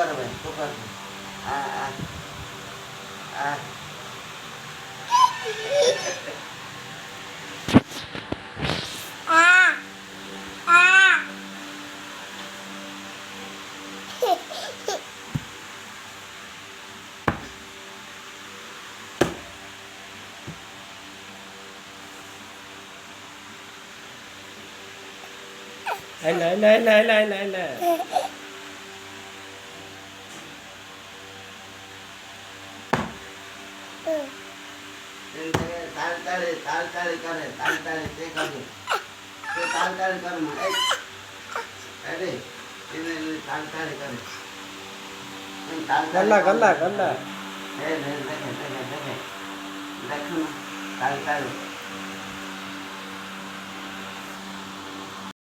कर भाई तू कर आ आ आ तालताली तालताली करे तालताली ते कर ते तालताली कर मग अरे तिने तालताली करे गल्ला गल्ला गल्ला हे देखे देखे देखे देख ना तालताली